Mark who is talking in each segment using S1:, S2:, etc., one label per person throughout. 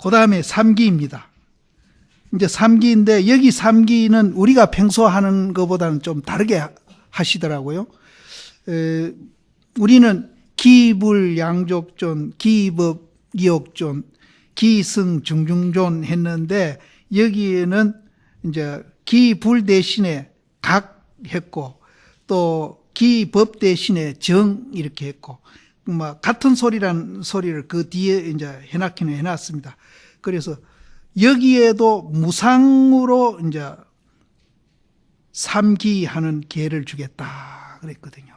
S1: 그 다음에 삼기입니다. 이제 삼기인데 여기 삼기는 우리가 평소 하는 것보다는 좀 다르게 하시더라고요. 우리는 기불양족존, 기법이옥존, 기승중중존 했는데 여기에는 이제 기불 대신에 각 했고 또 기법 대신에 정 이렇게 했고 뭐 같은 소리라는 소리를 그 뒤에 이제 해놨기는 해놨습니다. 그래서 여기에도 무상으로 이제 삼기하는 기회를 주겠다 그랬거든요.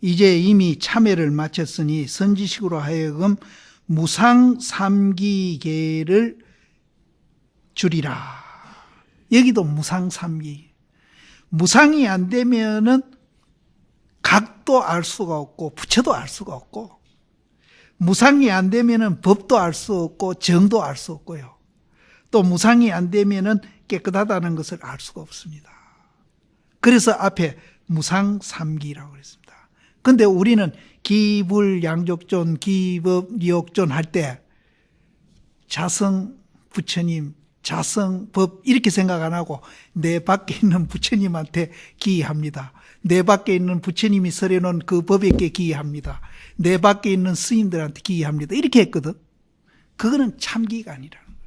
S1: 이제 이미 참회를 마쳤으니 선지식으로 하여금 무상 삼기 기회를 주리라. 여기도 무상 삼기. 무상이 안 되면은 각도 알 수가 없고 부처도 알 수가 없고 무상이 안 되면은 법도 알 수 없고 정도 알 수 없고요. 또 무상이 안 되면은 깨끗하다는 것을 알 수가 없습니다. 그래서 앞에 무상 삼기라고 그랬습니다. 근데 우리는 기불양족존, 기법이옥존 할 때 자성 부처님, 자성 법 이렇게 생각 안 하고 내 밖에 있는 부처님한테 기합니다. 내 밖에 있는 부처님이 설해놓은 그 법에게 기합니다. 내 밖에 있는 스님들한테 기합니다. 이렇게 했거든. 그거는 참기가 아니라는 거예요.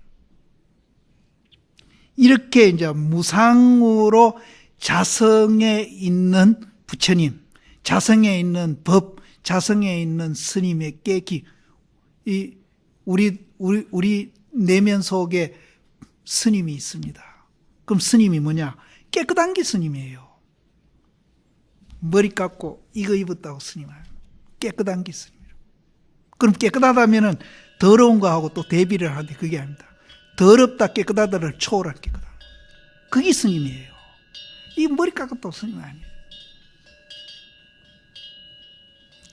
S1: 이렇게 이제 무상으로 자성에 있는 부처님, 자성에 있는 법, 자성에 있는 스님에게 우리 내면 속에 스님이 있습니다. 그럼 스님이 뭐냐? 깨끗한 게 스님이에요. 머리 깎고 이거 입었다고 스님이에요. 깨끗한 게 스님이에요. 그럼 깨끗하다면은 더러운 거하고 또 대비를 하는데 그게 아닙니다. 더럽다 깨끗하다를 초월한 깨끗하다. 그게 스님이에요. 이 머리 깎았다고 스님이 아니에요.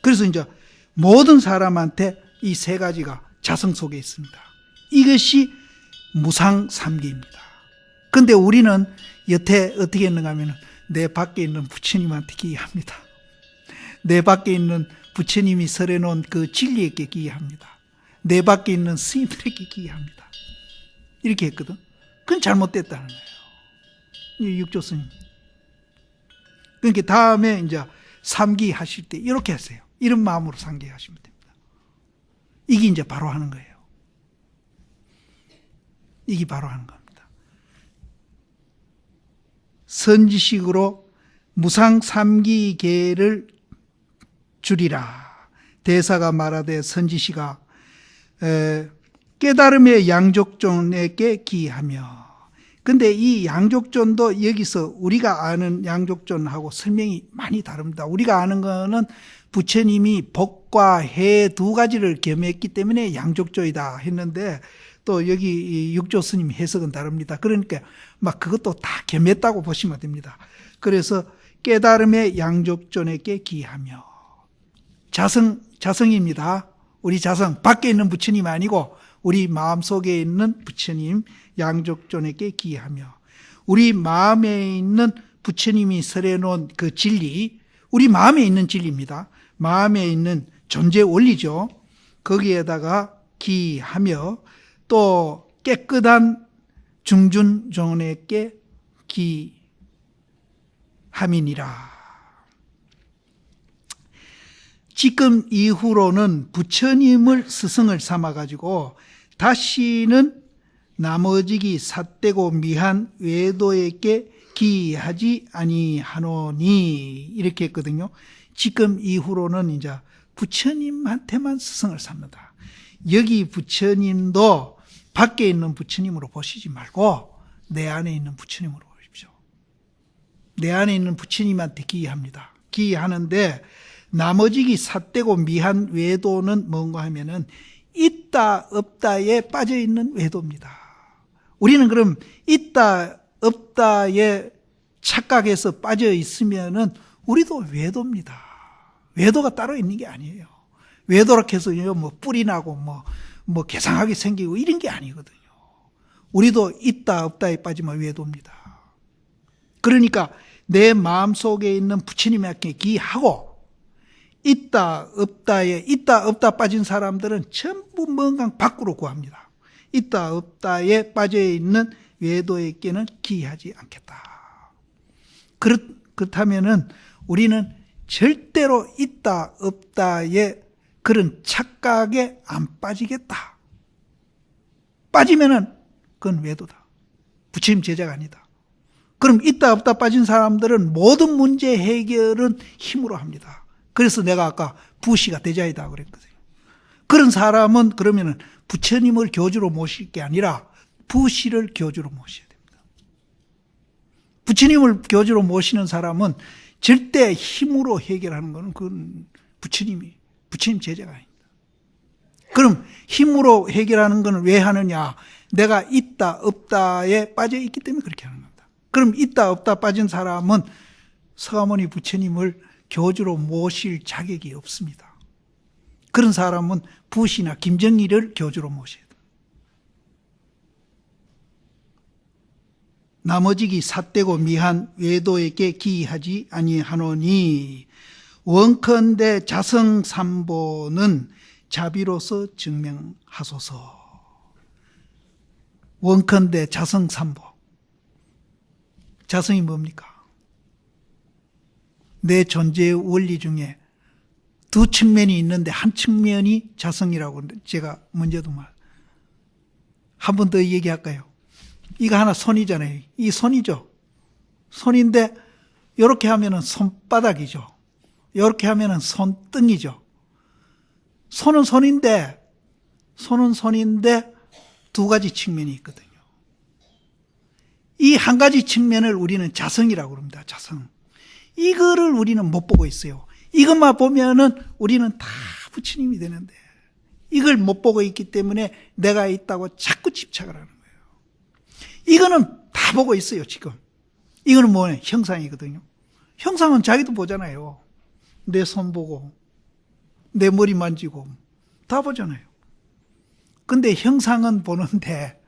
S1: 그래서 이제 모든 사람한테 이 세 가지가 자성 속에 있습니다. 이것이 무상 삼기입니다. 근데 우리는 여태 어떻게 했는가 하면 내 밖에 있는 부처님한테 기합니다. 내 밖에 있는 부처님이 설해놓은 그 진리에게 기합니다. 내 밖에 있는 스님들에게 기합니다. 이렇게 했거든. 그건 잘못됐다는 거예요. 육조 스님. 그러니까 다음에 이제 삼기 하실 때 이렇게 하세요. 이런 마음으로 상기하시면 됩니다. 이게 이제 바로 하는 거예요. 이게 바로 하는 겁니다. 선지식으로 무상 삼기 계를 주리라. 대사가 말하되 선지시가 깨달음의 양족존에게 기하며. 근데 이 양족존도 여기서 우리가 아는 양족존하고 설명이 많이 다릅니다. 우리가 아는 거는 부처님이 복과 해 두 가지를 겸했기 때문에 양족조이다 했는데 또 여기 육조 스님 해석은 다릅니다. 그러니까 막 그것도 다 겸했다고 보시면 됩니다. 그래서 깨달음의 양족존에게 기하며. 자성입니다. 우리 자성, 밖에 있는 부처님 아니고 우리 마음속에 있는 부처님 양족존에게 기하며. 우리 마음에 있는 부처님이 설해놓은 그 진리, 우리 마음에 있는 진리입니다. 마음에 있는 존재 원리죠. 거기에다가 기하며 또 깨끗한 중준존에게 기함이니라. 지금 이후로는 부처님을 스승을 삼아가지고 다시는 나머지기 삿되고 미한 외도에게 기하지 아니하노니 이렇게 했거든요. 지금 이후로는 이제 부처님한테만 스승을 삼는다. 여기 부처님도 밖에 있는 부처님으로 보시지 말고 내 안에 있는 부처님으로 보십시오. 내 안에 있는 부처님한테 기합니다. 기하는데 나머지기 삿되고 미한 외도는 뭔가 하면은 있다 없다에 빠져있는 외도입니다. 우리는 그럼 있다 없다에 착각해서 빠져있으면은 우리도 외도입니다. 외도가 따로 있는 게 아니에요. 외도라고 해서 뭐 뿔이 나고 뭐 괴상하게 생기고 이런 게 아니거든요. 우리도 있다 없다에 빠지면 외도입니다. 그러니까 내 마음속에 있는 부처님에게 기하고 있다 없다 빠진 사람들은 전부 뭔가 밖으로 구합니다. 있다 없다에 빠져있는 외도에게는 기이하지 않겠다. 그렇다면은 우리는 절대로 있다 없다의 그런 착각에 안 빠지겠다. 빠지면은 그건 외도다. 부처님 제자가 아니다. 그럼 있다 없다 빠진 사람들은 모든 문제 해결은 힘으로 합니다. 그래서 내가 아까 부시가 대자이다 그랬거든요. 그런 사람은 그러면은 부처님을 교주로 모실 게 아니라 부시를 교주로 모셔야 됩니다. 부처님을 교주로 모시는 사람은 절대 힘으로 해결하는 것은 그건 부처님 제자가 아닙니다. 그럼 힘으로 해결하는 것은 왜 하느냐? 내가 있다 없다에 빠져 있기 때문에 그렇게 하는 겁니다. 그럼 있다 없다 빠진 사람은 서가모니 부처님을 교주로 모실 자격이 없습니다. 그런 사람은 부시나 김정일을 교주로 모셔야 됩니다. 나머지기 삿되고 미한 외도에게 기이하지 아니하노니 원컨대 자성삼보는 자비로서 증명하소서. 원컨대 자성삼보. 자성이 뭡니까? 내 존재의 원리 중에 두 측면이 있는데 한 측면이 자성이라고 제가 먼저도 한 번 더 얘기할까요? 이거 하나 손이잖아요. 이 손이죠. 손인데 이렇게 하면은 손바닥이죠. 이렇게 하면은 손등이죠. 손은 손인데 두 가지 측면이 있거든요. 이 한 가지 측면을 우리는 자성이라고 그럽니다. 자성. 이거를 우리는 못 보고 있어요. 이것만 보면은 우리는 다 부처님이 되는데 이걸 못 보고 있기 때문에 내가 있다고 자꾸 집착을 하는 거예요. 이거는 다 보고 있어요, 지금. 이거는 뭐예요? 형상이거든요. 형상은 자기도 보잖아요. 내 손 보고, 내 머리 만지고, 다 보잖아요. 근데 형상은 보는데,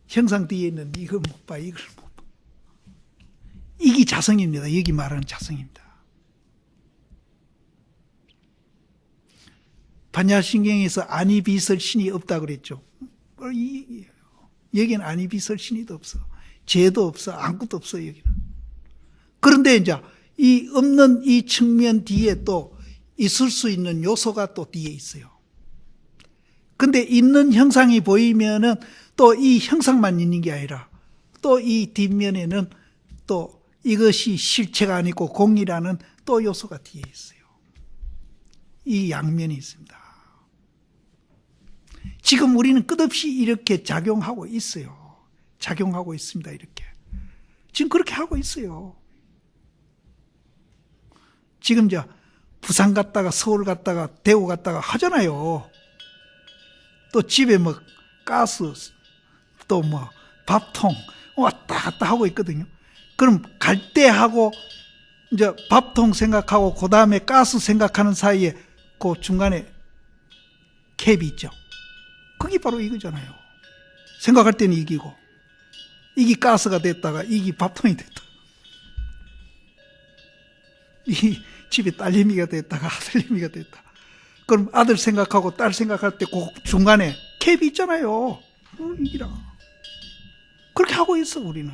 S1: 형상 뒤에 있는 이걸 못 봐, 이걸 못 봐. 이게 자성입니다. 여기 말하는 자성입니다. 반야신경에서 아니비설신이 없다고 그랬죠. 여기는 아니비설신이도 없어. 죄도 없어. 아무것도 없어, 여기는. 그런데 이제 이 없는 이 측면 뒤에 또 있을 수 있는 요소가 또 뒤에 있어요. 근데 있는 형상이 보이면은 또 이 형상만 있는 게 아니라 또 이 뒷면에는 또 이것이 실체가 아니고 공이라는 또 요소가 뒤에 있어요. 이 양면이 있습니다. 지금 우리는 끝없이 이렇게 작용하고 있어요. 작용하고 있습니다. 이렇게. 지금 그렇게 하고 있어요. 지금 이제 부산 갔다가 서울 갔다가 대구 갔다가 하잖아요. 또 집에 뭐 가스 또 뭐 밥통 왔다 갔다 하고 있거든요. 그럼 갈 때 하고 이제 밥통 생각하고 그 다음에 가스 생각하는 사이에 그 중간에 캡이 있죠. 그게 바로 이거잖아요. 생각할 때는 이기고 이게 가스가 됐다가 이게 밥통이 됐다. 이 집에 딸내미가 됐다가 아들내미가 됐다. 그럼 아들 생각하고 딸 생각할 때 그 중간에 캡이 있잖아요. 이기라. 그렇게 하고 있어 우리는.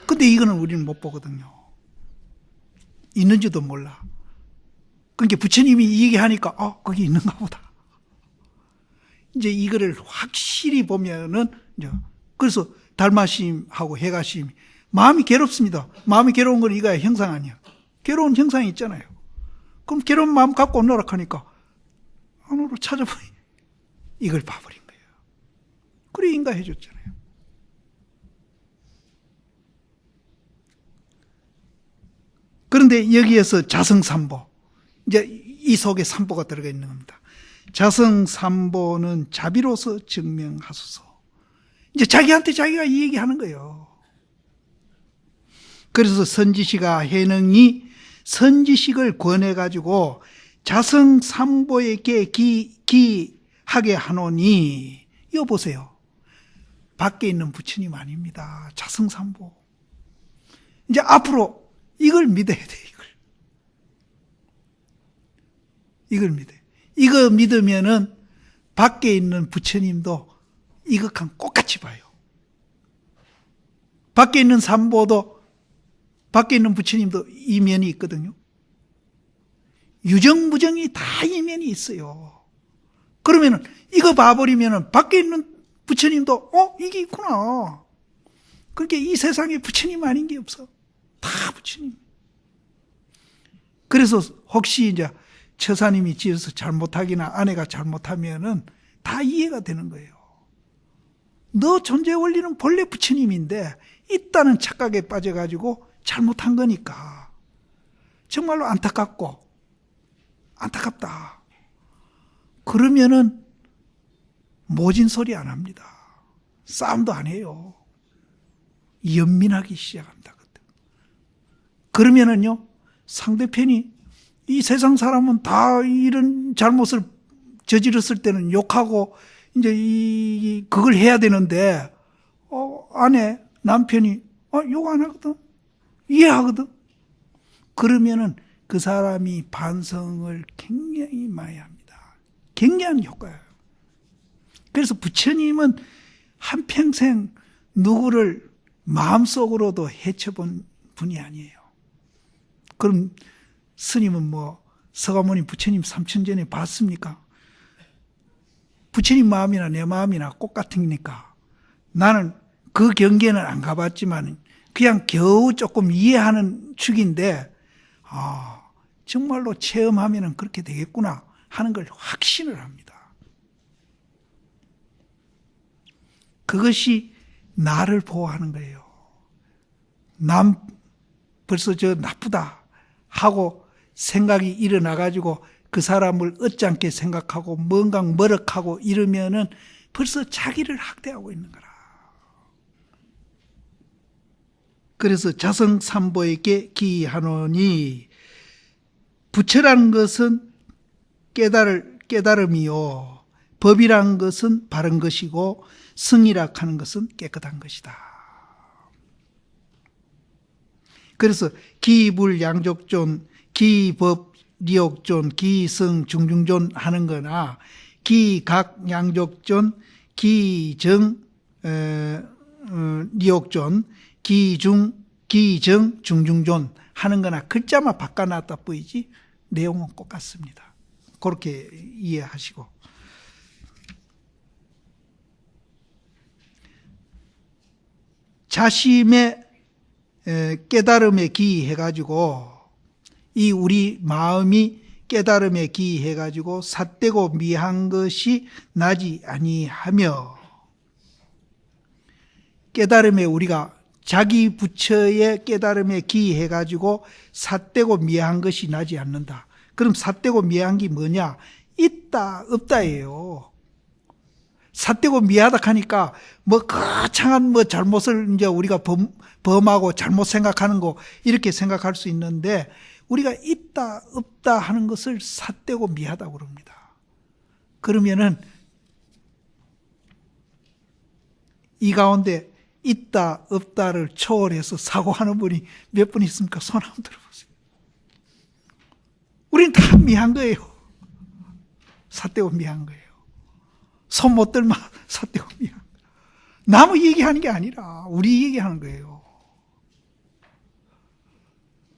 S1: 근데 이거는 우리는 못 보거든요. 있는지도 몰라. 그러니까 부처님이 이 얘기하니까 거기 있는가 보다. 이제 이거를 확실히 보면은 이제 그래서 달마심하고 해가심 마음이 괴롭습니다. 마음이 괴로운 건 이거야. 형상 아니야. 괴로운 형상이 있잖아요. 그럼 괴로운 마음 갖고 오너라 하니까 안으로 찾아보니 이걸 봐버린 거예요. 그래 인가해줬잖아요. 그런데 여기에서 자성삼보 이제 이 속에 삼보가 들어가 있는 겁니다. 자성삼보는 자비로서 증명하소서. 이제 자기한테 자기가 이 얘기하는 거예요. 그래서 선지시가 해능이 선지식을 권해가지고 자성삼보에게 기하게 하노니 이거 보세요. 밖에 있는 부처님 아닙니다. 자성삼보. 이제 앞으로 이걸 믿어야 돼. 이걸 믿어요. 이거 믿으면은 밖에 있는 부처님도 이것과 똑같이 봐요. 밖에 있는 삼보도 밖에 있는 부처님도 이면이 있거든요. 유정무정이 다 이면이 있어요. 그러면은 이거 봐버리면은 밖에 있는 부처님도 이게 있구나. 그러니까 이 세상에 부처님 아닌 게 없어. 다 부처님. 그래서 혹시 이제 처사님이 지어서 잘못하기나 아내가 잘못하면은 다 이해가 되는 거예요. 너 존재 원리는 본래 부처님인데 있다는 착각에 빠져가지고 잘못한 거니까 정말로 안타깝다. 그러면은 모진 소리 안 합니다. 싸움도 안 해요. 연민하기 시작합니다. 그러면은요, 상대편이 이 세상 사람은 다 이런 잘못을 저질렀을 때는 욕하고 이제 그걸 해야 되는데 아내 남편이 욕 안 하거든, 이해하거든. 그러면은 그 사람이 반성을 굉장히 많이 합니다. 굉장한 효과예요. 그래서 부처님은 한평생 누구를 마음속으로도 해쳐본 분이 아니에요. 그럼 스님은 서가모니 부처님 삼천전에 봤습니까? 부처님 마음이나 내 마음이나 똑같으니까 나는 그 경계는 안 가봤지만 그냥 겨우 조금 이해하는 축인데 정말로 체험하면 그렇게 되겠구나 하는 걸 확신을 합니다. 그것이 나를 보호하는 거예요. 남 벌써 저 나쁘다 하고 생각이 일어나가지고 그 사람을 어찌않게 생각하고 뭔가 머럭하고 이러면은 벌써 자기를 학대하고 있는 거라. 그래서 자성삼보에게 기하노니 부처라는 것은 깨달음이요, 법이란 것은 바른 것이고 성이라 하는 것은 깨끗한 것이다. 그래서 기불양족존, 기법리옥존, 기성중중존 하는 거나 기각양족존, 기정리옥존, 기정중중존 하는 거나 글자만 바꿔놨다 뿐이지 내용은 똑같습니다. 그렇게 이해하시고, 자심의 깨달음에 기해가지고 이 우리 마음이 깨달음에 기해가지고 삿되고 미한 것이 나지 아니하며, 깨달음에 우리가 자기 부처의 깨달음에 기해가지고 삿되고 미한 것이 나지 않는다. 그럼 삿되고 미한 게 뭐냐? 있다 없다예요. 삿되고 미하다 하니까 거창한 잘못을 이제 우리가 범하고 잘못 생각하는 거 이렇게 생각할 수 있는데, 우리가 있다 없다 하는 것을 삿되고 미하다고 그럽니다. 그러면은 이 가운데 있다 없다를 초월해서 사고하는 분이 몇 분 있습니까? 손 한번 들어보세요. 우리는 다 미한 거예요. 삿되고 미한 거예요. 손 못 들면 삿되고 미한 거예요. 남의 얘기하는 게 아니라 우리 얘기하는 거예요.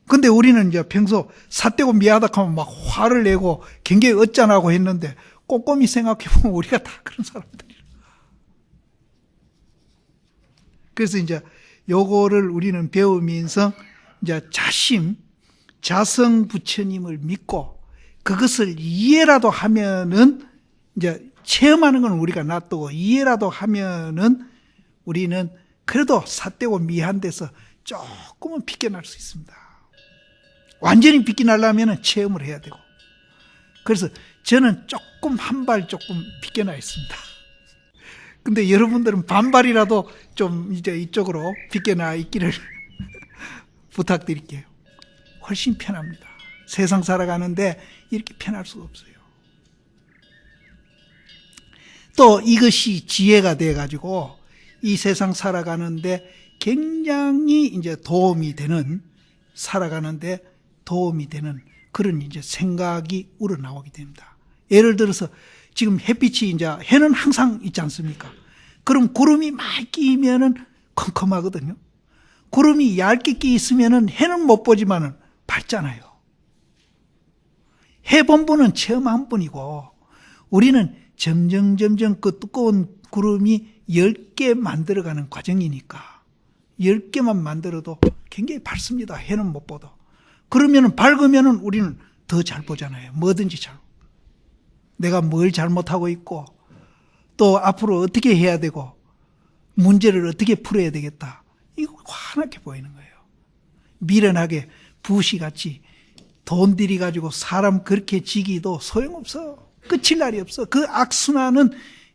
S1: 근데 우리는 이제 평소 삿되고 미하다 하면 막 화를 내고 굉장히 어쩌나고 했는데, 꼼꼼히 생각해보면 우리가 다 그런 사람들이에요. 그래서 이제 요거를 우리는 배우면서 이제 자성 부처님을 믿고 그것을 이해라도 하면은, 이제 체험하는 건 우리가 놔두고 이해라도 하면은 우리는 그래도 삿되고 미한 데서 조금은 비껴날 수 있습니다. 완전히 비껴나려면 체험을 해야 되고. 그래서 저는 조금 한 발 조금 비껴나 있습니다. 근데 여러분들은 반발이라도 좀 이제 이쪽으로 비껴나 있기를 부탁드릴게요. 훨씬 편합니다. 세상 살아가는데 이렇게 편할 수가 없어요. 또 이것이 지혜가 돼가지고 이 세상 살아가는데 굉장히 이제 도움이 되는, 살아가는데 도움이 되는 그런 이제 생각이 우러나오게 됩니다. 예를 들어서 지금 햇빛이 이제 해는 항상 있지 않습니까? 그럼 구름이 많이 끼면은 컴컴하거든요. 구름이 얇게 끼 있으면은 해는 못 보지만은 밝잖아요. 해 본분은 체험 한 번이고 우리는 점점 그 두꺼운 구름이 10개 만들어가는 과정이니까 10개만 만들어도 굉장히 밝습니다. 해는 못 보도. 그러면은 밝으면은 우리는 더 잘 보잖아요. 뭐든지 잘. 내가 뭘 잘못하고 있고 또 앞으로 어떻게 해야 되고 문제를 어떻게 풀어야 되겠다. 이거 환하게 보이는 거예요. 미련하게 부시같이 돈 들여가지고 사람 그렇게 지기도 소용없어. 끝일 날이 없어. 그 악순환은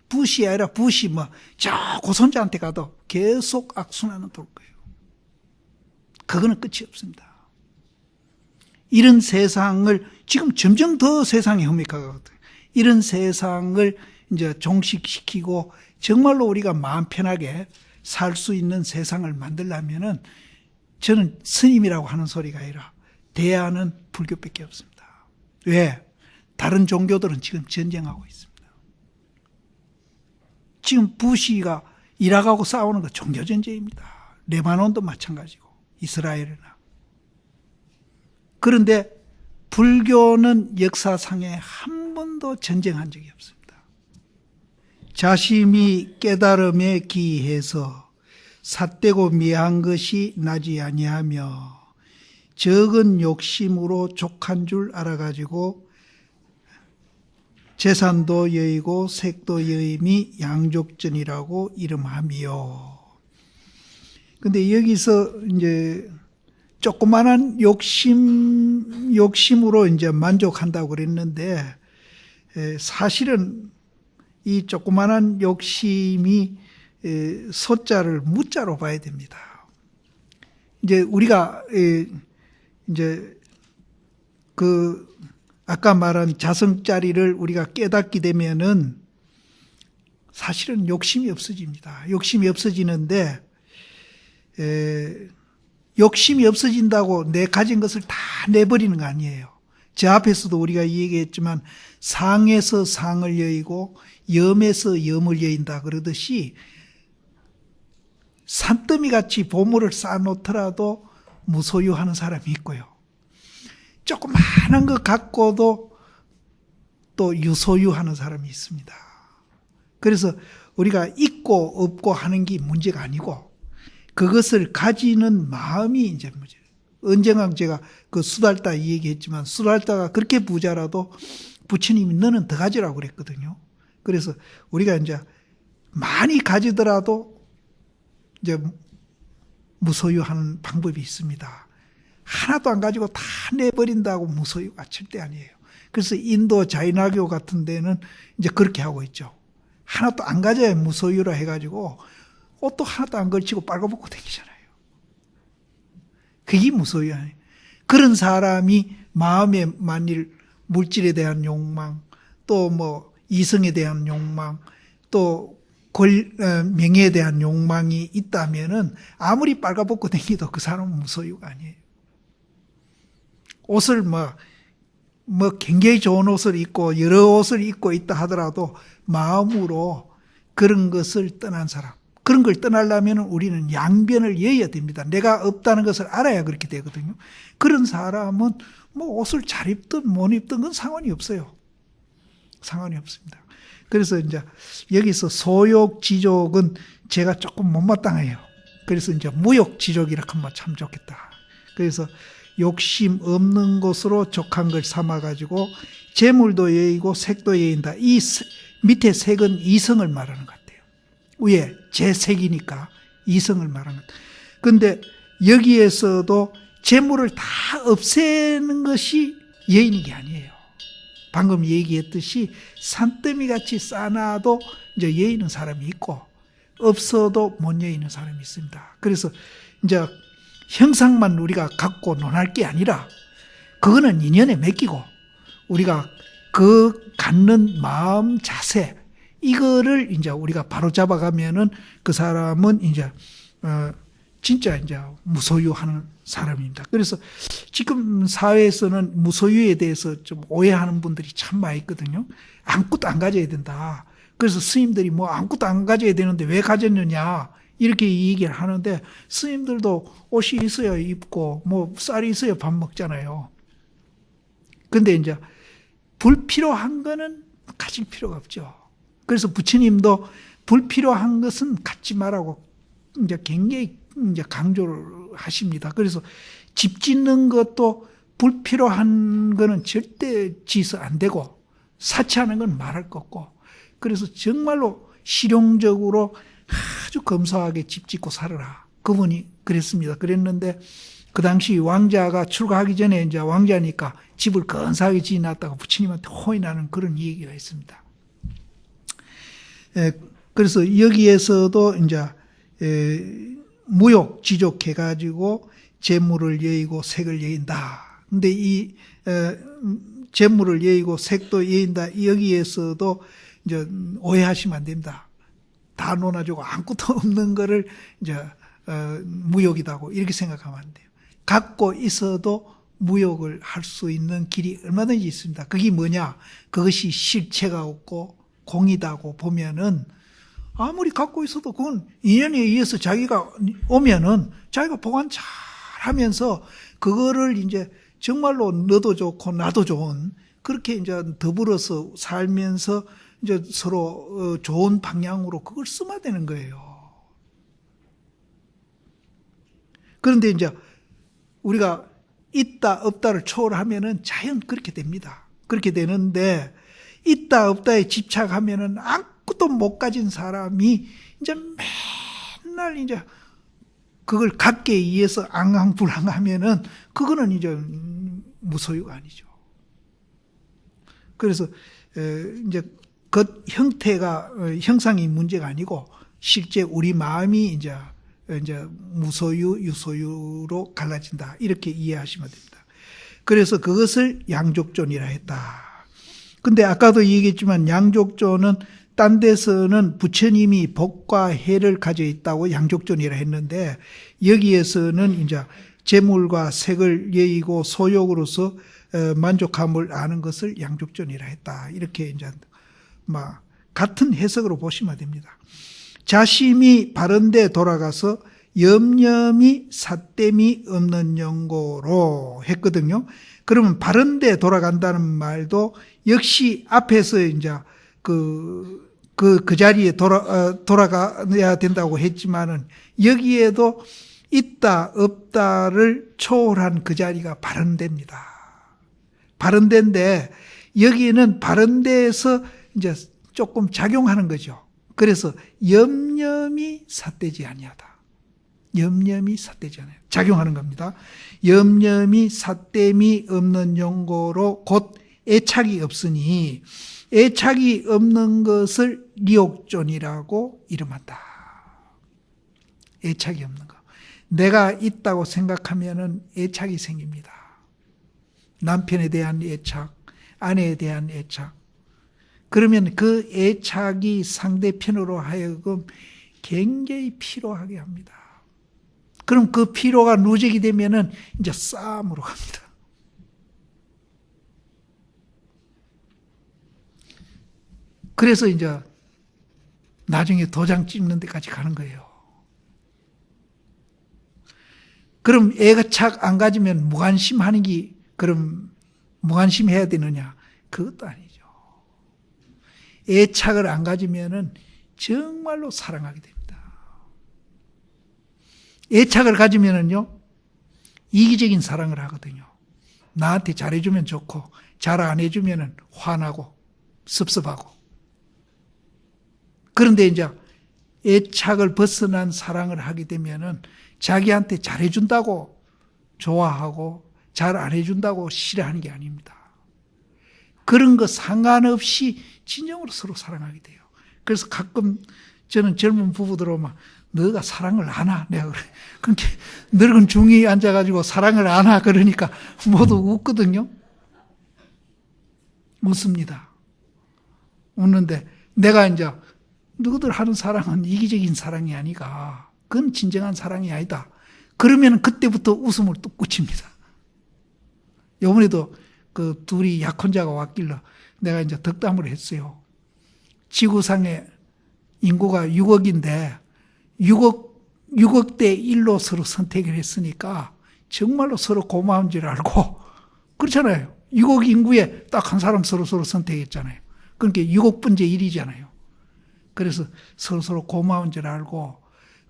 S1: 부시 아니라 부시 저 고손자한테 가도 계속 악순환은 돌 거예요. 그거는 끝이 없습니다. 이런 세상을 지금 점점 더 세상이 험악하거든요. 이런 세상을 이제 종식시키고 정말로 우리가 마음 편하게 살 수 있는 세상을 만들려면은 저는 스님이라고 하는 소리가 아니라 대안은 불교밖에 없습니다. 왜? 다른 종교들은 지금 전쟁하고 있습니다. 지금 부시가 이라크하고 싸우는 거 종교전쟁입니다. 레바논도 마찬가지고 이스라엘이나. 그런데 불교는 역사상에 한 번도 전쟁한 적이 없습니다. 자심이 깨달음에 기해서 삿되고 미한 것이 나지 아니하며 적은 욕심으로 족한 줄 알아가지고 재산도 여의고 색도 여임이 양족전이라고 이름하미요. 근데 여기서 이제 조그만한 욕심으로 이제 만족한다고 그랬는데 사실은 이 조그만한 욕심이 소자를 무자로 봐야 됩니다. 이제 우리가 이제 그 아까 말한 자성짜리를 우리가 깨닫게 되면은 사실은 욕심이 없어집니다. 욕심이 없어지는데 욕심이 없어진다고 내 가진 것을 다 내버리는 거 아니에요. 저 앞에서도 우리가 얘기했지만 상에서 상을 여의고 염에서 염을 여인다 그러듯이 산더미같이 보물을 쌓아놓더라도 무소유하는 사람이 있고요. 조그마한 것 갖고도 또 유소유하는 사람이 있습니다. 그래서 우리가 있고 없고 하는 게 문제가 아니고 그것을 가지는 마음이 이제 문제예요. 언젠가 제가 그 수달다 이 얘기했지만 수달다가 그렇게 부자라도 부처님이 너는 더 가지라고 그랬거든요. 그래서 우리가 이제 많이 가지더라도 이제 무소유하는 방법이 있습니다. 하나도 안 가지고 다 내버린다고 무소유가 절대 아니에요. 그래서 인도 자이나교 같은 데는 이제 그렇게 하고 있죠. 하나도 안 가져야 무소유라 해가지고 옷도 하나도 안 걸치고 빨가벗고 다니잖아요. 그게 무소유 아니에요. 그런 사람이 마음에 만일 물질에 대한 욕망, 또 이성에 대한 욕망, 또 명예에 대한 욕망이 있다면은 아무리 빨가벗고 다니도 그 사람은 무소유가 아니에요. 옷을 굉장히 좋은 옷을 입고 여러 옷을 입고 있다 하더라도 마음으로 그런 것을 떠난 사람, 그런 걸 떠나려면 우리는 양변을 여어야 됩니다. 내가 없다는 것을 알아야 그렇게 되거든요. 그런 사람은 옷을 잘 입든 못 입든 건 상관이 없어요. 상관이 없습니다. 그래서 이제 여기서 소욕지족은 제가 조금 못마땅해요. 그래서 이제 무욕지족이라고 하면 참 좋겠다. 그래서 욕심 없는 것으로 족한 걸 삼아가지고 재물도 여의고 색도 여인다. 이 밑에 색은 이성을 말하는 것 같아요. 위에 제 색이니까 이성을 말하는 것 같아요. 근데 여기에서도 재물을 다 없애는 것이 여인인 게 아니에요. 방금 얘기했듯이 산더미같이 쌓아놔도 이제 여의는 사람이 있고 없어도 못 여의는 사람이 있습니다. 그래서 이제 형상만 우리가 갖고 논할 게 아니라 그거는 인연에 맡기고 우리가 그 갖는 마음 자세 이거를 이제 우리가 바로 잡아가면은 그 사람은 이제 진짜 이제 무소유하는 사람입니다. 그래서 지금 사회에서는 무소유에 대해서 좀 오해하는 분들이 참 많이 있거든요. 아무것도 안 가져야 된다. 그래서 스님들이 뭐 아무것도 안 가져야 되는데 왜 가졌느냐 이렇게 얘기를 하는데, 스님들도 옷이 있어야 입고 뭐 쌀이 있어야 밥 먹잖아요. 근데 이제 불필요한 거는 가질 필요가 없죠. 그래서 부처님도 불필요한 것은 갖지 말라고 이제 굉장히 이제 강조를 하십니다. 그래서 집 짓는 것도 불필요한 거는 절대 지어서 안 되고, 사치하는 건 말할 것 없고, 그래서 정말로 실용적으로 아주 검소하게 집 짓고 살아라. 그분이 그랬습니다. 그랬는데 그 당시 왕자가 출가하기 전에 이제 왕자니까 집을 근사하게 지어놨다가 부처님한테 혼이 나는 그런 얘기가 있습니다. 그래서 여기에서도 이제 무욕 지족해가지고 재물을 여의고 색을 여인다. 근데 이 재물을 여의고 색도 여인다. 여기에서도 이제 오해하시면 안 됩니다. 다 논아주고 아무것도 없는 거를 이제 무욕이다고 이렇게 생각하면 안 돼요. 갖고 있어도 무욕을 할 수 있는 길이 얼마든지 있습니다. 그게 뭐냐? 그것이 실체가 없고 공이다고 보면은 아무리 갖고 있어도 그건 인연에 의해서 자기가 오면은 자기가 보관 잘 하면서 그거를 이제 정말로 너도 좋고 나도 좋은 그렇게 이제 더불어서 살면서 이제 서로 좋은 방향으로 그걸 쓰면 되는 거예요. 그런데 이제 우리가 있다 없다를 초월하면은 자연 그렇게 됩니다. 그렇게 되는데 있다 없다에 집착하면은 아무것도 못 가진 사람이 이제 맨날 이제 그걸 갖기 위해서 앙앙불앙하면은 그거는 이제 무소유가 아니죠. 그래서 이제 그 형태가 형상이 문제가 아니고 실제 우리 마음이 이제 무소유, 유소유로 갈라진다. 이렇게 이해하시면 됩니다. 그래서 그것을 양족존이라 했다. 근데 아까도 얘기했지만 양족존은 딴 데서는 부처님이 복과 해를 가져 있다고 양족존이라 했는데, 여기에서는 이제 재물과 색을 여의고 소욕으로서 만족함을 아는 것을 양족존이라 했다. 이렇게 이제 막 같은 해석으로 보시면 됩니다. 자심이 바른 데 돌아가서 염려미 삿됨이 없는 영고로 했거든요. 그러면 바른 데 돌아간다는 말도 역시 앞에서 이제 그 자리에 돌아가야 된다고 했지만은 여기에도 있다 없다를 초월한 그 자리가 바른 데입니다. 바른 데인데 여기는 바른 데에서 이제 조금 작용하는 거죠. 그래서 염념이 삿되지 아니하다. 염념이 삿되지 않아요. 작용하는 겁니다. 염념이 삿됨이 없는 용고로 곧 애착이 없으니 애착이 없는 것을 리옥존이라고 이름한다. 애착이 없는 거. 내가 있다고 생각하면은 애착이 생깁니다. 남편에 대한 애착, 아내에 대한 애착. 그러면 그 애착이 상대편으로 하여금 굉장히 피로하게 합니다. 그럼 그 피로가 누적이 되면은 이제 싸움으로 갑니다. 그래서 이제 나중에 도장 찍는 데까지 가는 거예요. 그럼 애착 안 가지면 무관심하는 게 그럼 무관심해야 되느냐? 그것도 아니죠. 애착을 안 가지면은 정말로 사랑하게 됩니다. 애착을 가지면은요, 이기적인 사랑을 하거든요. 나한테 잘해주면 좋고, 잘 안 해주면은 화나고, 섭섭하고. 그런데 이제 애착을 벗어난 사랑을 하게 되면은 자기한테 잘해준다고 좋아하고, 잘 안 해준다고 싫어하는 게 아닙니다. 그런 거 상관없이 진정으로 서로 사랑하게 돼요. 그래서 가끔 저는 젊은 부부들 오면 너가 사랑을 안 하? 내가 그래. 그렇게 늙은 중이 앉아가지고 사랑을 안 하? 그러니까 모두 웃거든요. 웃습니다. 웃는데 내가 이제 너희들 하는 사랑은 이기적인 사랑이 아니가. 그건 진정한 사랑이 아니다. 그러면 그때부터 웃음을 뚝 그칩니다. 요번에도 그 둘이 약혼자가 왔길래 내가 이제 덕담을 했어요. 지구상의 인구가 6억인데 6억 대 1로 서로 선택을 했으니까 정말로 서로 고마운 줄 알고 그렇잖아요. 6억 인구에 딱 한 사람 서로 선택했잖아요. 그러니까 6억 분의 1이잖아요. 그래서 서로 고마운 줄 알고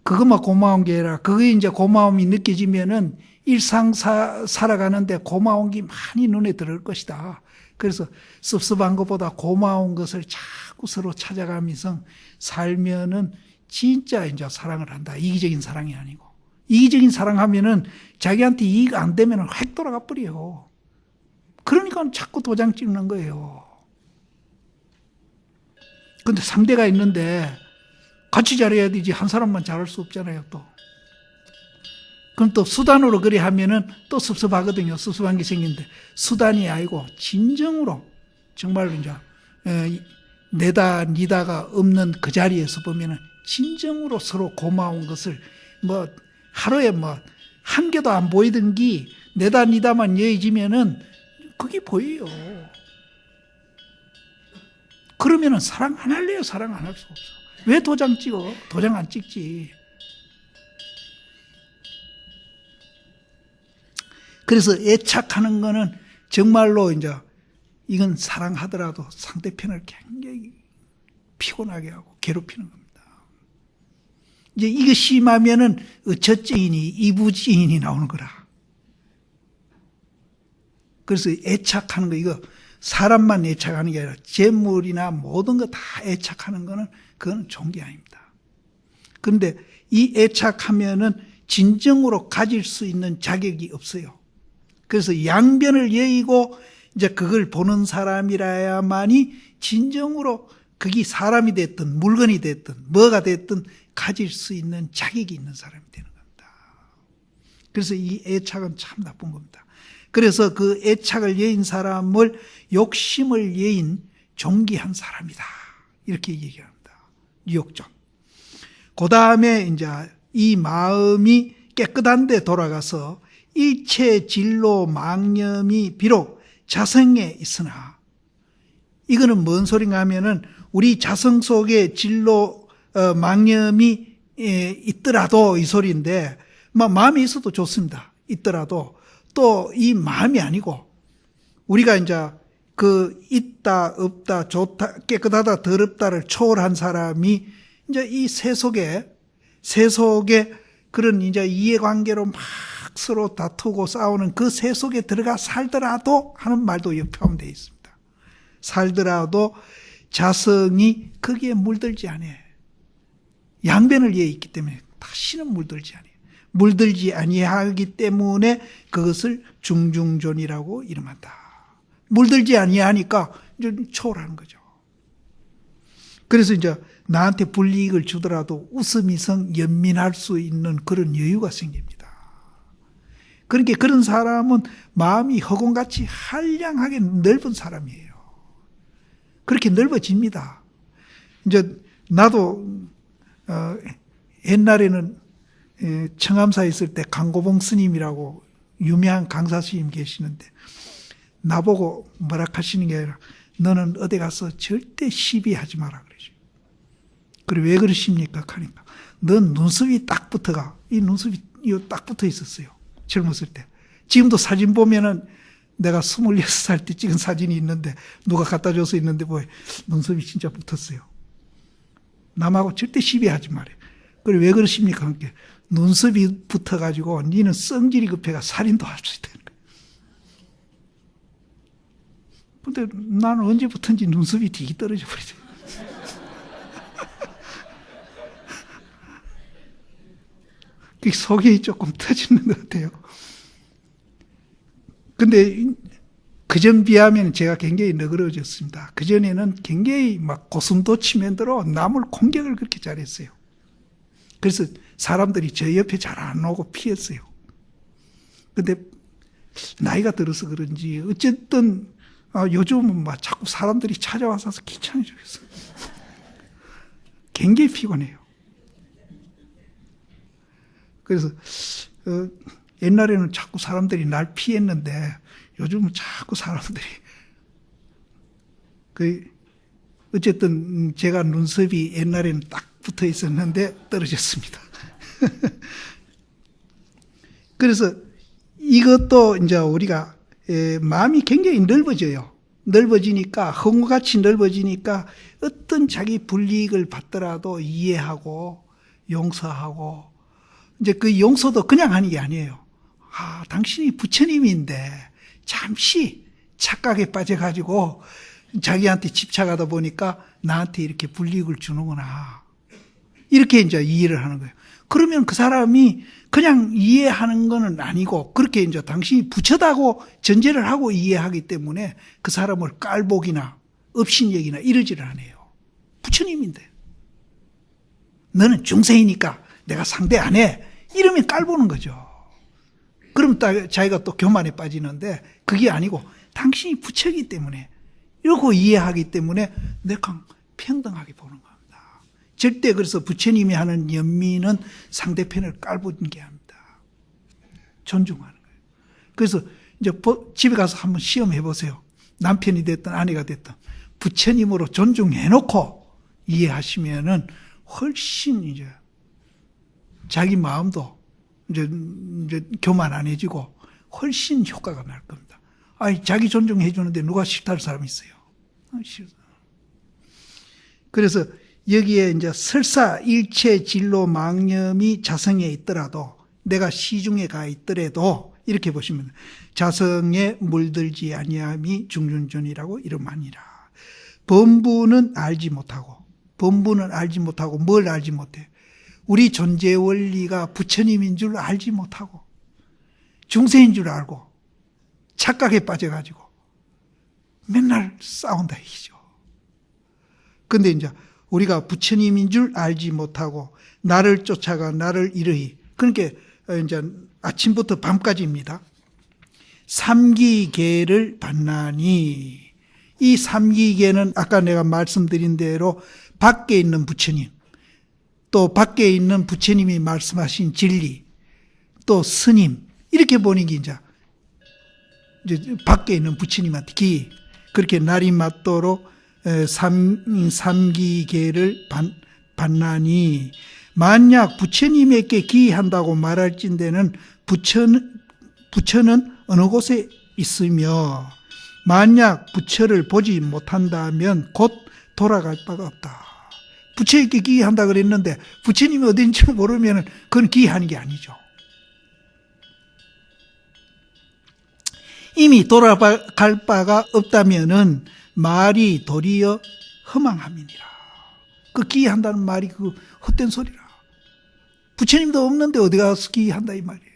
S1: 그것만 고마운 게 아니라 그게 이제 고마움이 느껴지면은 일상 살아가는데 고마운 게 많이 눈에 들을 것이다. 그래서 섭섭한 것보다 고마운 것을 자꾸 서로 찾아가면서 살면은 진짜 이제 사랑을 한다. 이기적인 사랑이 아니고. 이기적인 사랑하면은 자기한테 이익 안 되면은 획 돌아가 버려요. 그러니까 자꾸 도장 찍는 거예요. 근데 상대가 있는데 같이 잘해야 되지 한 사람만 잘할 수 없잖아요, 또. 그럼 또 수단으로 그리 하면은 또 섭섭하거든요. 섭섭한 게 생기는데 수단이 아니고 진정으로 정말로 이제 내다 니다가 없는 그 자리에서 보면은 진정으로 서로 고마운 것을 뭐 하루에 뭐 한 개도 안 보이던 게 내다 니다만 여의지면은 그게 보여요. 그러면은 사랑 안 할래요? 사랑 안 할 수 없어. 왜 도장 찍어? 도장 안 찍지. 그래서 애착하는 거는 정말로 이제 이건 사랑하더라도 상대편을 굉장히 피곤하게 하고 괴롭히는 겁니다. 이제 이거 심하면은 첫째인이 이부지인이 나오는 거라. 그래서 애착하는 거 이거 사람만 애착하는 게 아니라 재물이나 모든 거 다 애착하는 거는 그건 좋은 게 아닙니다. 그런데 이 애착하면은 진정으로 가질 수 있는 자격이 없어요. 그래서 양변을 여의고 이제 그걸 보는 사람이라야만이 진정으로 그게 사람이 됐든 물건이 됐든 뭐가 됐든 가질 수 있는 자격이 있는 사람이 되는 겁니다. 그래서 이 애착은 참 나쁜 겁니다. 그래서 그 애착을 여인 사람을 욕심을 여인 존귀한 사람이다. 이렇게 얘기합니다. 유욕존. 그 다음에 이제 이 마음이 깨끗한 데 돌아가서 일체 진로 망념이 비록 자성에 있으나 이거는 뭔 소린가 하면은 우리 자성 속에 진로 망념이 있더라도 이 소리인데 마음이 있어도 좋습니다. 있더라도 또 이 마음이 아니고 우리가 이제 그 있다 없다 좋다 깨끗하다 더럽다를 초월한 사람이 이제 이 세속에 그런 이제 이해관계로 막 서로 다투고 싸우는 그 세속에 들어가 살더라도 하는 말도 포함되어 있습니다. 살더라도 자성이 거기에 물들지 않아요. 양변을 이해 있기 때문에 다시는 물들지 않아요. 물들지 아니하기 때문에 그것을 중중존이라고 이름한다. 물들지 아니하니까 이제 초월하는 거죠. 그래서 이제 나한테 불이익을 주더라도 웃으면서 연민할 수 있는 그런 여유가 생깁니다. 그러니까 그런 사람은 마음이 허공같이 한량하게 넓은 사람이에요. 그렇게 넓어집니다. 이제 나도 옛날에는 청암사에 있을 때 강고봉 스님이라고 유명한 강사 스님 계시는데 나보고 뭐라 하시는 게 아니라 너는 어디 가서 절대 시비하지 마라 그러죠. 그래 왜 그러십니까? 하니까 넌 눈썹이 딱 붙어가. 이 눈썹이 딱 붙어 있었어요. 젊었을 때. 지금도 사진 보면은 내가 26살 때 찍은 사진이 있는데 누가 갖다 줘서 있는데 뭐 눈썹이 진짜 붙었어요. 남하고 절대 시비하지 말아요. 그래 왜 그러십니까? 함께 눈썹이 붙어가지고 니는 성질이 급해가 살인도 할 수 있다는 거예요. 근데 나는 언제부턴지 눈썹이 되게 떨어져 버리죠. 그 속이 조금 터지는 것 같아요. 근데 그전 비하면 제가 굉장히 너그러워졌습니다. 그전에는 굉장히 막 고슴도치면대로 남을 공격을 그렇게 잘했어요. 그래서 사람들이 저 옆에 잘 안 오고 피했어요. 근데 나이가 들어서 그런지 어쨌든 요즘은 막 자꾸 사람들이 찾아와서 귀찮아졌어요. 굉장히 피곤해요. 그래서 옛날에는 자꾸 사람들이 날 피했는데 요즘은 자꾸 사람들이 어쨌든 제가 눈썹이 옛날에는 딱 붙어 있었는데 떨어졌습니다. 그래서 이것도 이제 우리가 마음이 굉장히 넓어져요. 넓어지니까 허공같이 넓어지니까 어떤 자기 불이익을 받더라도 이해하고 용서하고 이제 그 용서도 그냥 하는 게 아니에요. 아, 당신이 부처님인데 잠시 착각에 빠져가지고 자기한테 집착하다 보니까 나한테 이렇게 불이익을 주는구나. 이렇게 이제 이해를 하는 거예요. 그러면 그 사람이 그냥 이해하는 거는 아니고 그렇게 이제 당신이 부처다고 전제를 하고 이해하기 때문에 그 사람을 깔보기나 업신여기나 이러지를 않아요. 부처님인데. 너는 중생이니까 내가 상대 안 해. 이러면 깔보는 거죠. 그럼 자기가 또 교만에 빠지는데 그게 아니고 당신이 부처이기 때문에 이러고 이해하기 때문에 내가 평등하게 보는 겁니다. 절대 그래서 부처님이 하는 연민은 상대편을 깔보는 게 아닙니다. 존중하는 거예요. 그래서 이제 집에 가서 한번 시험해 보세요. 남편이 됐든 아내가 됐든 부처님으로 존중해놓고 이해하시면은 훨씬 이제 자기 마음도 이제 교만 안 해지고 훨씬 효과가 날 겁니다. 아니, 자기 존중해 주는데 누가 싫다는 사람이 있어요? 싫어. 그래서 여기에 이제 설사 일체 진로 망념이 자성에 있더라도 내가 시중에 가 있더라도 이렇게 보시면 자성에 물들지 아니함이 중준전이라고 이름하니라. 범부는 알지 못하고 뭘 알지 못해? 우리 존재 원리가 부처님인 줄 알지 못하고 중생인 줄 알고 착각에 빠져가지고 맨날 싸운다 이죠. 근데 이제 우리가 부처님인 줄 알지 못하고 나를 쫓아가 나를 이르히, 그러니까 이제 아침부터 밤까지입니다. 삼기계를 받나니, 이 삼기계는 아까 내가 말씀드린 대로 밖에 있는 부처님, 또 밖에 있는 부처님이 말씀하신 진리, 또 스님, 이렇게 보는 게 이제 밖에 있는 부처님한테 기, 그렇게 날이 맞도록 삼기계를 받나니, 만약 부처님에게 기한다고 말할진대는 부처는 어느 곳에 있으며 만약 부처를 보지 못한다면 곧 돌아갈 바가 없다. 부처에게 기한다 그랬는데 부처님이 어딘지 모르면 그건 기하는 게 아니죠. 이미 돌아갈 바가 없다면은 말이 도리어 허망함이니라. 그 기한다는 말이 그 헛된 소리라. 부처님도 없는데 어디 가서 기한다 이 말이에요.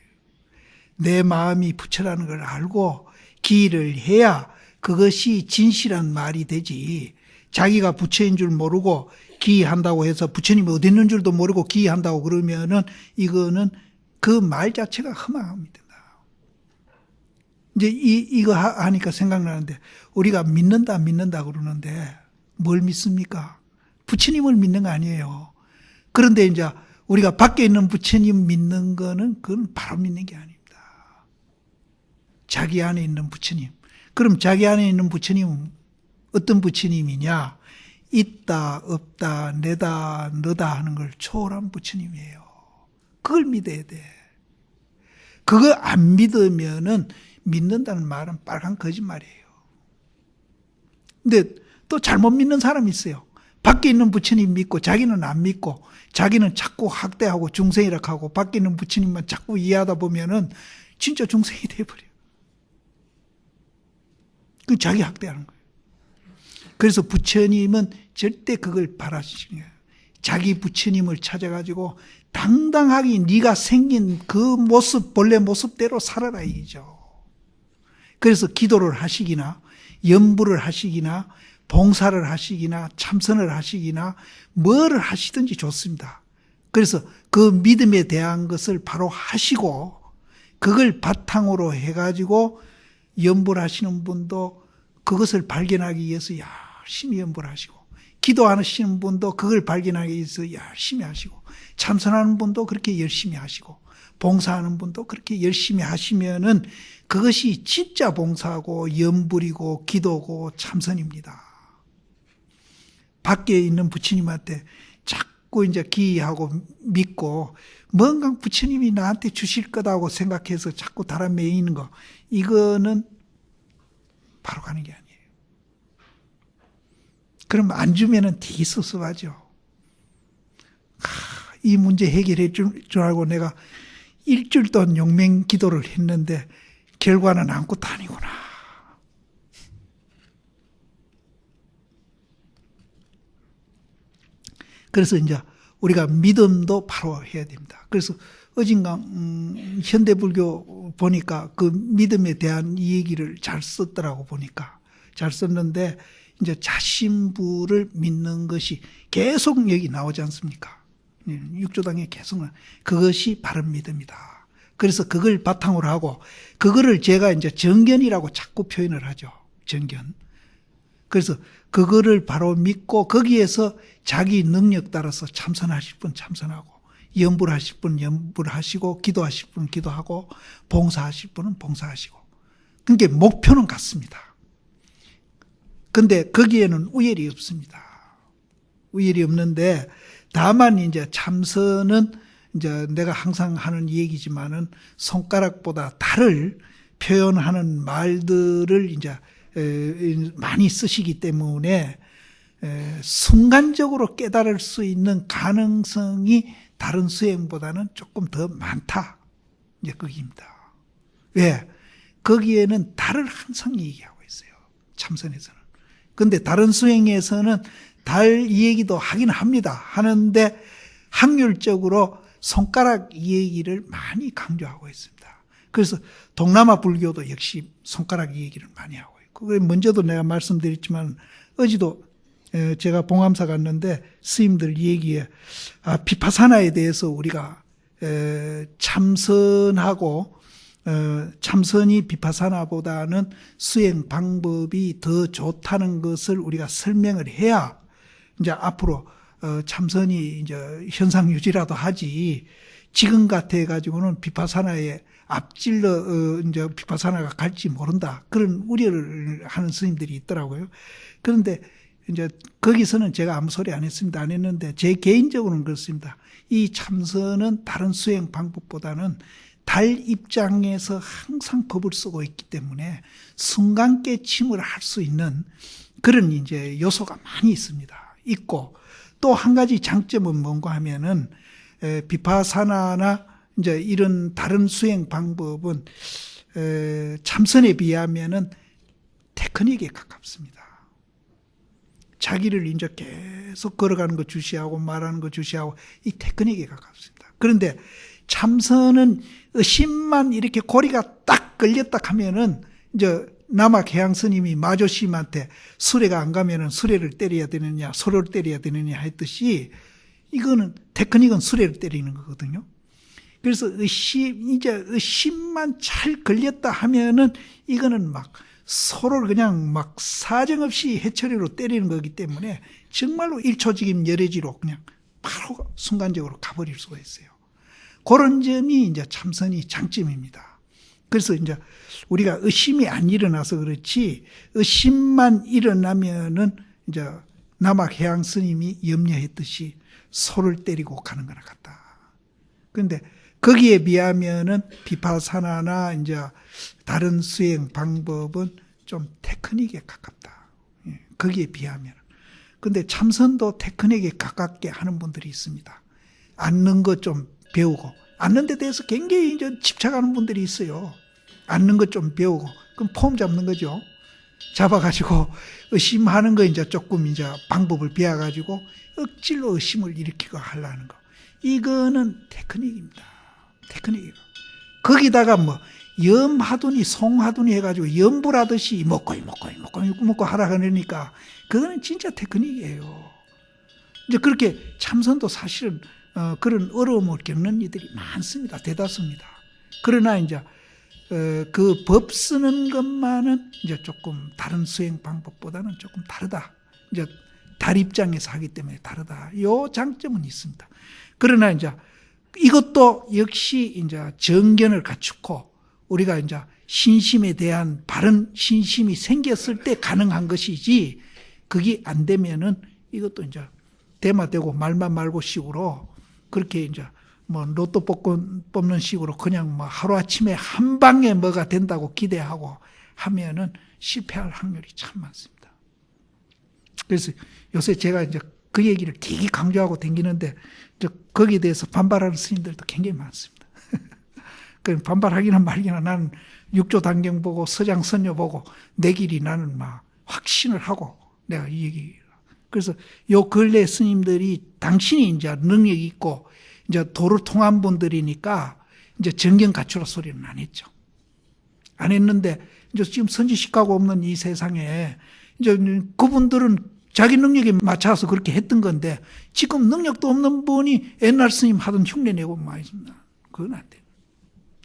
S1: 내 마음이 부처라는 걸 알고 기를 해야 그것이 진실한 말이 되지. 자기가 부처인 줄 모르고 기한다고 해서 부처님이 어디 있는 줄도 모르고 기한다고 그러면은 이거는 그 말 자체가 허망합니다. 이제 이거 하니까 생각나는데, 우리가 믿는다 그러는데 뭘 믿습니까? 부처님을 믿는 거 아니에요. 그런데 이제 우리가 밖에 있는 부처님 믿는 거는 그건 바로 믿는 게 아닙니다. 자기 안에 있는 부처님. 그럼 자기 안에 있는 부처님은 어떤 부처님이냐? 있다, 없다, 내다, 너다 하는 걸 초월한 부처님이에요. 그걸 믿어야 돼. 그거 안 믿으면은 믿는다는 말은 빨간 거짓말이에요. 근데 또 잘못 믿는 사람이 있어요. 밖에 있는 부처님 믿고 자기는 안 믿고 자기는 자꾸 학대하고 중생이라 하고 밖에 있는 부처님만 자꾸 이해하다 보면은 진짜 중생이 돼버려요. 그 자기 학대하는 거예요. 그래서 부처님은 절대 그걸 바라시는 거예요. 자기 부처님을 찾아가지고 당당하게 네가 생긴 그 모습, 본래 모습대로 살아라 이죠. 그래서 기도를 하시기나 염불을 하시기나 봉사를 하시기나 참선을 하시기나 뭐를 하시든지 좋습니다. 그래서 그 믿음에 대한 것을 바로 하시고 그걸 바탕으로 해가지고 염불하시는 분도 그것을 발견하기 위해서 열심히 염불하시고, 기도하시는 분도 그걸 발견하기 위해서 열심히 하시고, 참선하는 분도 그렇게 열심히 하시고, 봉사하는 분도 그렇게 열심히 하시면은 그것이 진짜 봉사고 염불이고 기도고 참선입니다. 밖에 있는 부처님한테 자꾸 이제 기하고 믿고 뭔가 부처님이 나한테 주실 거다고 생각해서 자꾸 달아 매이는 거, 이거는 바로 가는 게 아니에요. 그럼 안 주면은 되게 섭섭하죠. 이 문제 해결해 줄 알고 내가 일주일 동안 용맹 기도를 했는데 결과는 아무것도 아니구나. 그래서 이제 우리가 믿음도 바로 해야 됩니다. 그래서 어딘가 현대불교 보니까 그 믿음에 대한 이 얘기를 잘 썼더라고. 보니까 잘 썼는데 이제 자신부를 믿는 것이 계속 여기 나오지 않습니까? 육조당에 계속 그것이 바른 믿음이다. 그래서 그걸 바탕으로 하고 그거를 제가 이제 정견이라고 자꾸 표현을 하죠. 정견. 그래서 그거를 바로 믿고 거기에서 자기 능력 따라서 참선하실 분 참선하고 염불하실 분 염불하시고 기도하실 분 기도하고 봉사하실 분은 봉사하시고, 그러니까 목표는 같습니다. 근데 거기에는 우열이 없습니다. 우열이 없는데 다만 이제 참선은 이제 내가 항상 하는 얘기지만은 손가락보다 달을 표현하는 말들을 이제 많이 쓰시기 때문에 순간적으로 깨달을 수 있는 가능성이 다른 수행보다는 조금 더 많다. 이제 거기입니다. 왜? 거기에는 달을 항상 얘기하고 있어요. 참선에서는. 근데 다른 수행에서는 달 이 얘기도 하긴 합니다. 하는데 확률적으로 손가락 이 얘기를 많이 강조하고 있습니다. 그래서 동남아 불교도 역시 손가락 이 얘기를 많이 하고 있고, 먼저도 내가 말씀드렸지만 어제도 제가 봉암사 갔는데 스님들 얘기에 비파사나에 대해서 우리가 참선하고 참선이 비파사나보다는 수행 방법이 더 좋다는 것을 우리가 설명을 해야 이제 앞으로 참선이 이제 현상 유지라도 하지, 지금 같아 가지고는 비파사나에 앞질러 이제 비파사나가 갈지 모른다, 그런 우려를 하는 스님들이 있더라고요. 그런데 이제 거기서는 제가 아무 소리 안 했습니다. 안 했는데 제 개인적으로는 그렇습니다. 이 참선은 다른 수행 방법보다는 달 입장에서 항상 법을 쓰고 있기 때문에 순간 깨침을 할 수 있는 그런 이제 요소가 많이 있습니다. 있고, 또 한 가지 장점은 뭔가 하면은 비파사나나 이제 이런 다른 수행 방법은 참선에 비하면은 테크닉에 가깝습니다. 자기를 이제 계속 걸어가는 거 주시하고 말하는 거 주시하고 이 테크닉에 가깝습니다. 그런데 참선은 의심만 이렇게 고리가 딱 걸렸다 하면은 이제 남학 해양 스님이 마조심한테 수레가 안 가면은 수레를 때려야 되느냐 소를 때려야 되느냐 했듯이 이거는 테크닉은 수레를 때리는 거거든요. 그래서 의심만 잘 걸렸다 하면은 이거는 막 소를 그냥 막 사정없이 해처리로 때리는 거기 때문에 정말로 일초직임 열애지로 그냥 바로 순간적으로 가버릴 수가 있어요. 그런 점이 이제 참선이 장점입니다. 그래서 이제 우리가 의심이 안 일어나서 그렇지, 의심만 일어나면은 이제 남학 해양 스님이 염려했듯이 소를 때리고 가는 거나 같다. 그런데 거기에 비하면은 비파사나나 이제 다른 수행 방법은 좀 테크닉에 가깝다. 거기에 비하면. 근데 참선도 테크닉에 가깝게 하는 분들이 있습니다. 앉는 것 좀 배우고, 앉는 데 대해서 굉장히 이제 집착하는 분들이 있어요. 앉는 것 좀 배우고, 그럼 폼 잡는 거죠. 잡아가지고 의심하는 거 이제 조금 이제 방법을 배워가지고 억지로 의심을 일으키고 하려는 거. 이거는 테크닉입니다. 테크닉이고. 거기다가 뭐 염하더니 송하더니 해가지고 염불하듯이 먹고 하라 그러니까 그거는 진짜 테크닉이에요. 이제 그렇게 참선도 사실은 그런 어려움을 겪는 이들이 많습니다. 대다수입니다. 그러나 이제 그 법 쓰는 것만은 이제 조금 다른 수행 방법보다는 조금 다르다. 이제 달 입장에서 하기 때문에 다르다. 요 장점은 있습니다. 그러나 이제 이것도 역시 이제 정견을 갖추고 우리가 이제 신심에 대한 바른 신심이 생겼을 때 가능한 것이지, 그게 안 되면은 이것도 이제 대마되고 말만 말고 식으로 그렇게 이제 뭐 로또 뽑는 식으로 그냥 뭐 하루아침에 한 방에 뭐가 된다고 기대하고 하면은 실패할 확률이 참 많습니다. 그래서 요새 제가 이제 그 얘기를 되게 강조하고 다니는데 거기에 대해서 반발하는 스님들도 굉장히 많습니다. 그 반발하기나 말기나 나는 육조 단경 보고 서장 선녀 보고 내 길이 나는 막 확신을 하고 내가 이 얘기. 그래서 요 근래 스님들이 당신이 이제 능력 있고 이제 도를 통한 분들이니까 이제 정경 갖추라 소리는 안 했죠. 안 했는데 이제 지금 선지식하고 없는 이 세상에 이제 그분들은 자기 능력에 맞춰서 그렇게 했던 건데 지금 능력도 없는 분이 옛날 스님 하던 흉내 내고 많이 있습니다. 그건 안 돼요.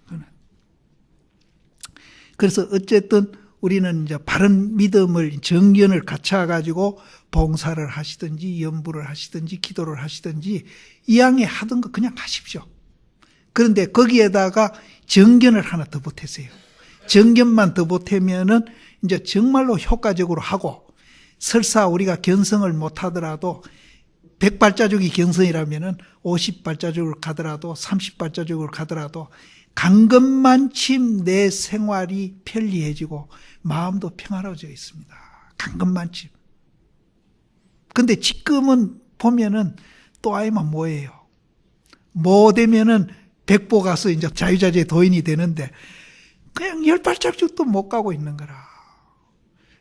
S1: 그건 안 돼요. 그래서 어쨌든 우리는 이제 바른 믿음을 정견을 갖춰가지고 봉사를 하시든지 연부를 하시든지 기도를 하시든지 이왕에 하던 거 그냥 하십시오. 그런데 거기에다가 정견을 하나 더 보태세요. 정견만 더 보태면은 이제 정말로 효과적으로 하고, 설사 우리가 견성을 못 하더라도 100발자족이 견성이라면은 50발자족을 가더라도 30발자족을 가더라도 간 것만침 내 생활이 편리해지고 마음도 평화로워져 있습니다. 간 것만침. 근데 지금은 보면은 또 아이만 뭐예요? 뭐 되면은 백보 가서 이제 자유자재 도인이 되는데 그냥 10발자국도 못 가고 있는 거라.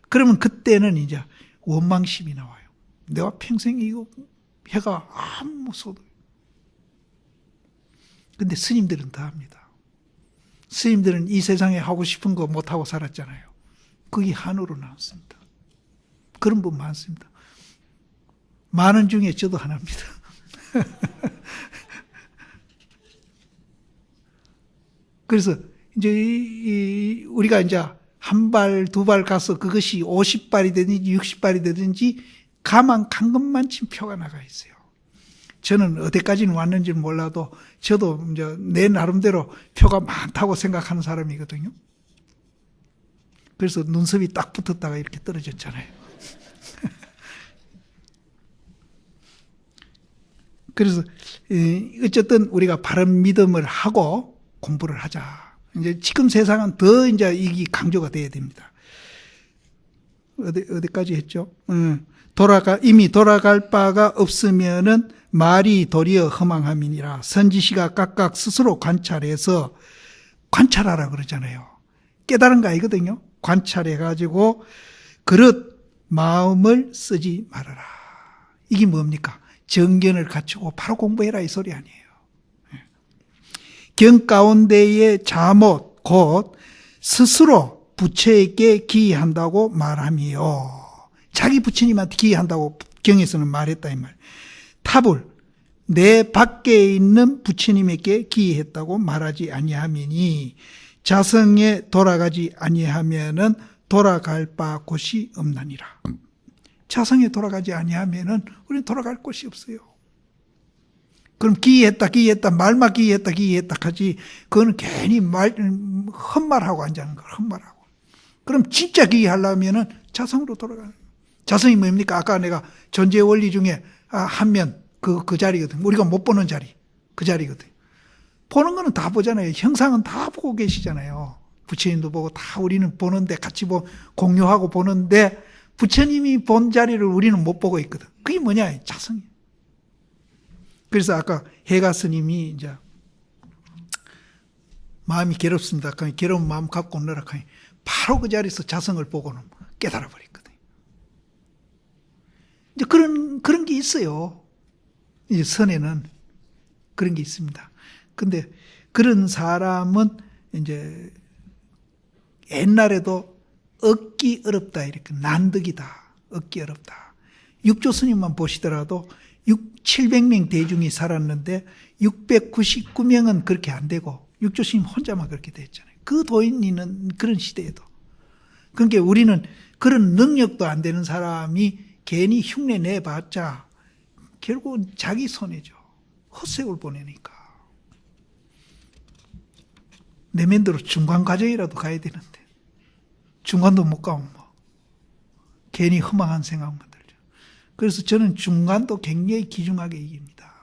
S1: 그러면 그때는 이제 원망심이 나와요. 내가 평생 이거 해가 아무 소도. 근데 스님들은 더 합니다. 스님들은 이 세상에 하고 싶은 거 못하고 살았잖아요. 그게 한으로 나왔습니다. 그런 분 많습니다. 많은 중에 저도 하나입니다. 그래서 이제 우리가 이제 한 발, 두 발 가서 그것이 50발이 되든지 60발이 되든지 가만 간 것만큼 표가 나가 있어요. 저는 어디까지는 왔는지는 몰라도 저도 이제 내 나름대로 표가 많다고 생각하는 사람이거든요. 그래서 눈썹이 딱 붙었다가 이렇게 떨어졌잖아요. 그래서 어쨌든 우리가 바른 믿음을 하고 공부를 하자. 이제 지금 세상은 더 이제 이게 강조가 돼야 됩니다. 어디까지 했죠? 이미 돌아갈 바가 없으면은 말이 도리어 허망함이니라. 선지시가 각각 스스로 관찰해서 관찰하라 그러잖아요. 깨달은 거 아니거든요. 관찰해가지고 그릇 마음을 쓰지 말아라. 이게 뭡니까? 정견을 갖추고 바로 공부해라 이 소리 아니에요. 경 가운데의 자못 곧 스스로 부처에게 기의한다고 말하며, 자기 부처님한테 기의한다고 경에서는 말했다 이 말. 탑을 내 밖에 있는 부처님에게 기의했다고 말하지 아니하미니 자성에 돌아가지 아니하면은 돌아갈 바 곳이 없나니라. 자성에 돌아가지 아니하면은 우리는 돌아갈 곳이 없어요. 그럼 기이했다 말만 기이했다 하지, 그거는 괜히 헛말하고 앉아는 거야. 헛말하고. 그럼 진짜 기이하려면은 자성으로 돌아가는 거야. 자성이 뭡니까? 아까 내가 존재 원리 중에 한면 그 자리거든. 우리가 못 보는 자리, 그 자리거든. 보는 거는 다 보잖아요. 형상은 다 보고 계시잖아요. 부처님도 보고 다 우리는 보는데, 같이 공유하고 보는데 부처님이 본 자리를 우리는 못 보고 있거든. 그게 뭐냐? 자성이에요. 그래서 아까 해가 스님이 이제 마음이 괴롭습니다. 괴로운 마음 갖고 오너라 하니 바로 그 자리에서 자성을 보고는 깨달아 버렸거든요. 이제 그런 게 있어요. 이제 선에는 그런 게 있습니다. 근데 그런 사람은 이제 옛날에도 얻기 어렵다, 이렇게 난득이다, 얻기 어렵다. 육조 스님만 보시더라도 700명 대중이 살았는데 699명은 그렇게 안 되고 육조 스님 혼자만 그렇게 됐잖아요. 그 도인이는 그런 시대에도. 그러니까 우리는 그런 능력도 안 되는 사람이 괜히 흉내 내봤자 결국은 자기 손해죠. 헛세월 보내니까. 내면대로 중간 과정이라도 가야 되는데 중간도 못 가면 뭐 괜히 허망한 생각만 들죠. 그래서 저는 중간도 굉장히 귀중하게 이깁니다.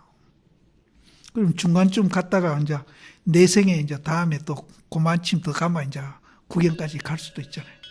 S1: 그럼 중간쯤 갔다가 이제 내생에 이제 다음에 또 그만침 더 가면 이제 구경까지 갈 수도 있잖아요.